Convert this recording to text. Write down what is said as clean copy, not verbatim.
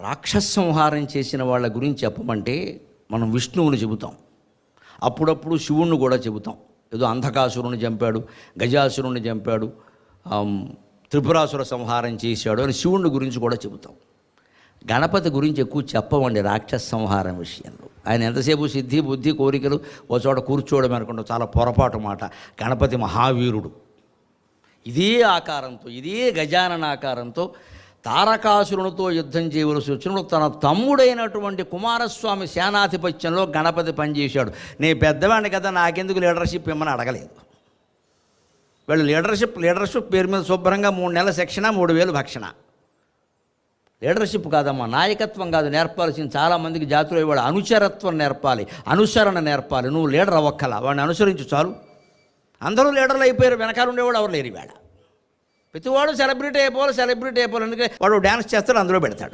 రాక్షస సంహారం చేసిన వాళ్ళ గురించి చెప్పమంటే మనం విష్ణువుని చెబుతాం, అప్పుడప్పుడు శివుణ్ణి కూడా చెబుతాం. ఏదో అంధకాసురుని చంపాడు, గజాసురుని చంపాడు, త్రిపురాసుర సంహారం చేశాడు అని శివుణ్ణి గురించి కూడా చెబుతాం. గణపతి గురించి ఎక్కువ చెప్పమండి రాక్షస సంహారం విషయంలో. ఆయన ఎంతసేపు సిద్ధి బుద్ధి కోరికలు ఓ చోట కూర్చోవడం అనుకుంటాం, చాలా పొరపాటు మాట. గణపతి మహావీరుడు. ఇదే ఆకారంతో, ఇదే గజానన ఆకారంతో తారకాసురునితో యుద్ధం చేయవలసి వచ్చినప్పుడు తన తమ్ముడైనటువంటి కుమారస్వామి సేనాధిపత్యంలో గణపతి పనిచేశాడు. నేను పెద్దవాడిని కదా, నాకెందుకు లీడర్షిప్ ఇమ్మని అడగలేదు. వీళ్ళు లీడర్షిప్ పేరు మీద శుభ్రంగా 3 నెలల శిక్షణ, 3,000 భక్షణ. లీడర్షిప్ కాదమ్మా, నాయకత్వం కాదు నేర్పాల్సింది. చాలామందికి జాతులు ఇవాడు అనుచరత్వం నేర్పాలి, అనుసరణ నేర్పాలి. నువ్వు లీడర్ అవ్వక్కల, వాడిని అనుసరించు చాలు. అందరూ లీడర్లు అయిపోయారు, వెనకాల ఉండేవాడు ఎవరు లేరు. వేళ ప్రతివాడు సెలబ్రిటీ అయిపోవాలి. ఎందుకంటే వాడు డ్యాన్స్ చేస్తాడు, అందులో పెడతాడు.